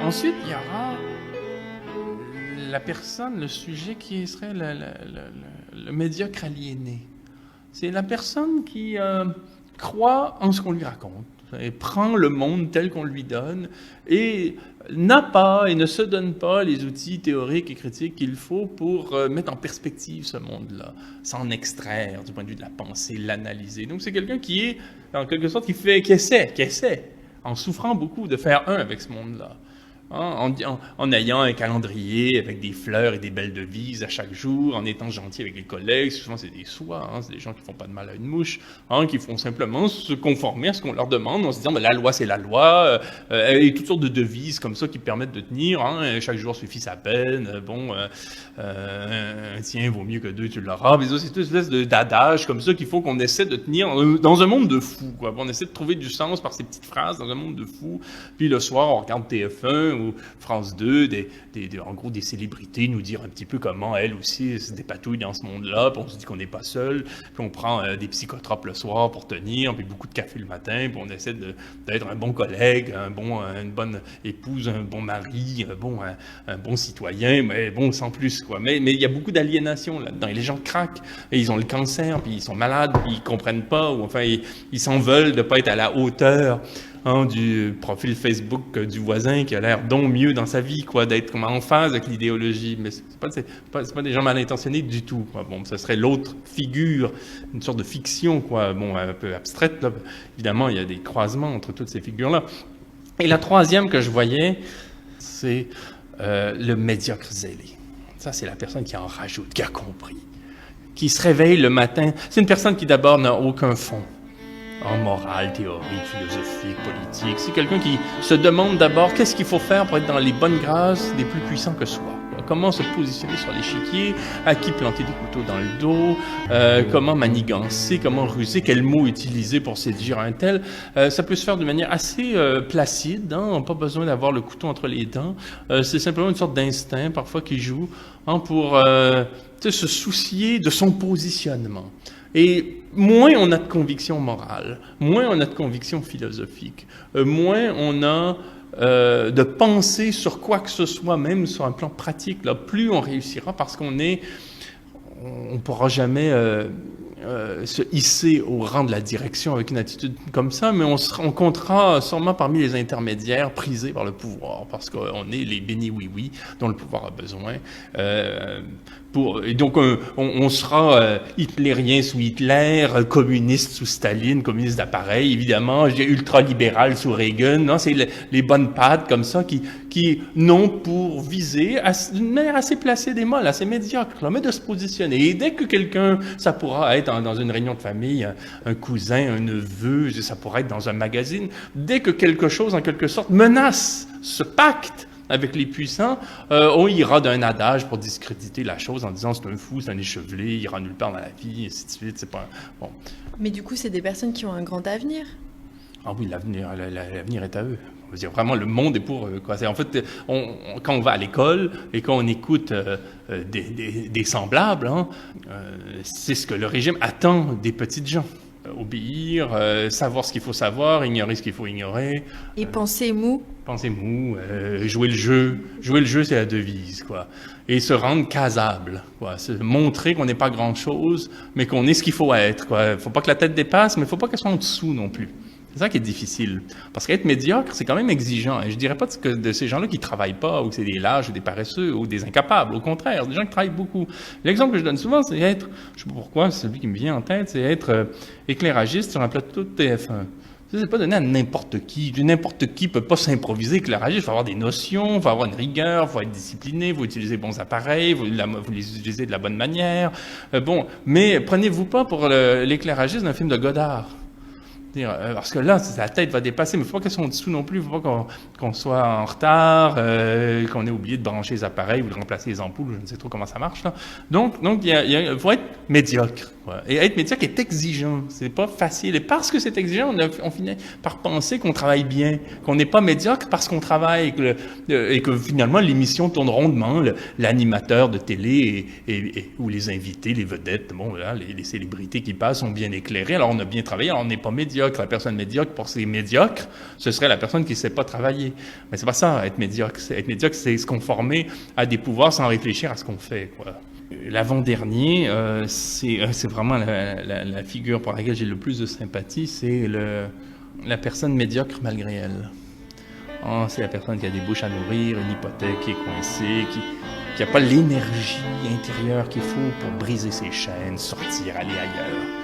Ensuite, il y aura la personne, le sujet qui serait le médiocre aliéné. C'est la personne qui croit en ce qu'on lui raconte, et prend le monde tel qu'on lui donne, et n'a pas et ne se donne pas les outils théoriques et critiques qu'il faut pour mettre en perspective ce monde-là, s'en extraire du point de vue de la pensée, l'analyser. Donc c'est quelqu'un qui est, en quelque sorte, qui essaie, en souffrant beaucoup, de faire un avec ce monde-là. En ayant un calendrier avec des fleurs et des belles devises à chaque jour, en étant gentil avec les collègues, souvent c'est des soies, c'est des gens qui font pas de mal à une mouche, qui font simplement se conformer à ce qu'on leur demande en se disant la loi c'est la loi, et toutes sortes de devises comme ça qui permettent de tenir, chaque jour suffit sa peine, un tien vaut mieux que deux tu l'auras, mais c'est une espèce d'adage comme ça qu'il faut qu'on essaie de tenir dans un monde de fous, quoi. On essaie de trouver du sens par ces petites phrases dans un monde de fous, puis le soir on regarde TF1 ou France 2, en gros des célébrités nous dire un petit peu comment elles aussi se dépatouillent dans ce monde-là, puis on se dit qu'on n'est pas seul, puis on prend des psychotropes le soir pour tenir, puis beaucoup de café le matin, puis on essaie d'être un bon collègue, une bonne épouse, un bon mari, un bon citoyen, mais bon, sans plus, quoi. Mais il y a beaucoup d'aliénation là-dedans, et les gens craquent, et ils ont le cancer, puis ils sont malades, puis ils comprennent pas, ou enfin, ils s'en veulent de pas être à la hauteur du profil Facebook du voisin qui a l'air donc mieux dans sa vie, quoi, d'être comme en phase avec l'idéologie. Mais c'est pas des gens mal intentionnés du tout, quoi. Bon, ce serait l'autre figure, une sorte de fiction, quoi, un peu abstraite, là. Évidemment, il y a des croisements entre toutes ces figures-là. Et la troisième que je voyais, c'est le médiocre zélé. Ça, c'est la personne qui en rajoute, qui a compris, qui se réveille le matin. C'est une personne qui, d'abord, n'a aucun fond en morale, théorique, philosophique, politique. C'est quelqu'un qui se demande d'abord qu'est-ce qu'il faut faire pour être dans les bonnes grâces des plus puissants que soi. Comment se positionner sur l'échiquier, à qui planter des couteaux dans le dos, comment manigancer, comment ruser, quels mots utiliser pour séduire un tel. Ça peut se faire de manière assez placide, on n'a pas besoin d'avoir le couteau entre les dents. C'est simplement une sorte d'instinct parfois qui joue pour se soucier de son positionnement. Et moins on a de conviction morale, moins on a de conviction philosophique, moins on a de pensée sur quoi que ce soit, même sur un plan pratique, là, plus on réussira parce on ne pourra jamais se hisser au rang de la direction avec une attitude comme ça, mais on comptera sûrement parmi les intermédiaires prisés par le pouvoir, parce qu'on est les bénis oui-oui dont le pouvoir a besoin. Et donc, on sera hitlérien sous Hitler, communiste sous Staline, communiste d'appareil, évidemment, ultra-libéral sous Reagan. Non, c'est les bonnes pattes comme ça qui n'ont pour viser, d'une manière assez placée des molles, assez médiocre, là, mais de se positionner. Et dès que quelqu'un, ça pourra être dans une réunion de famille, un cousin, un neveu, ça pourra être dans un magazine, dès que quelque chose, en quelque sorte, menace ce pacte avec les puissants, on ira d'un adage pour discréditer la chose en disant c'est un fou, c'est un échevelé, il ira nulle part dans la vie, et ainsi de suite. C'est pas bon. Mais du coup, c'est des personnes qui ont un grand avenir. Ah oui, l'avenir est à eux. On veut dire, vraiment, le monde est pour eux, quoi. En fait, quand on va à l'école et quand on écoute des semblables, c'est ce que le régime attend des petites gens. Obéir, savoir ce qu'il faut savoir, ignorer ce qu'il faut ignorer. Et penser mou. Penser mou, jouer le jeu. Jouer le jeu, c'est la devise, quoi. Et se rendre casable, quoi. Se montrer qu'on n'est pas grand-chose, mais qu'on est ce qu'il faut être, quoi. Faut pas que la tête dépasse, mais faut pas qu'elle soit en dessous non plus. C'est ça qui est difficile. Parce qu'être médiocre, c'est quand même exigeant. Et je dirais pas de ces gens-là qui travaillent pas, ou c'est des lâches, ou des paresseux, ou des incapables. Au contraire, des gens qui travaillent beaucoup. L'exemple que je donne souvent, c'est être, je sais pas pourquoi, c'est celui qui me vient en tête, c'est être éclairagiste sur un plateau de TF1. C'est pas donné à n'importe qui. N'importe qui peut pas s'improviser éclairagiste. Il faut avoir des notions, il faut avoir une rigueur, il faut être discipliné, il faut utiliser les bons appareils, il faut les utiliser de la bonne manière. Mais prenez-vous pas pour l'éclairagiste d'un film de Godard. Parce que là, la tête va dépasser, mais il ne faut pas qu'elle soit en dessous non plus, il ne faut pas qu'on soit en retard, qu'on ait oublié de brancher les appareils ou de remplacer les ampoules, je ne sais trop comment ça marche, là. Donc il faut être médiocre. Ouais. Et être médiocre est exigeant. C'est pas facile. Et parce que c'est exigeant, on finit par penser qu'on travaille bien, qu'on n'est pas médiocre parce qu'on travaille et que finalement l'émission tourne rondement. L'animateur de télé ou les invités, les vedettes, bon, là, les célébrités qui passent sont bien éclairées. Alors on a bien travaillé. Alors on n'est pas médiocre. La personne médiocre, pour ces médiocres, ce serait la personne qui ne sait pas travailler. Mais c'est pas ça, être médiocre. Être médiocre, c'est se conformer à des pouvoirs sans réfléchir à ce qu'on fait, quoi. L'avant-dernier, c'est vraiment la figure pour laquelle j'ai le plus de sympathie, c'est la personne médiocre malgré elle. Oh, c'est la personne qui a des bouches à nourrir, une hypothèque qui est coincée, qui n'a pas l'énergie intérieure qu'il faut pour briser ses chaînes, sortir, aller ailleurs.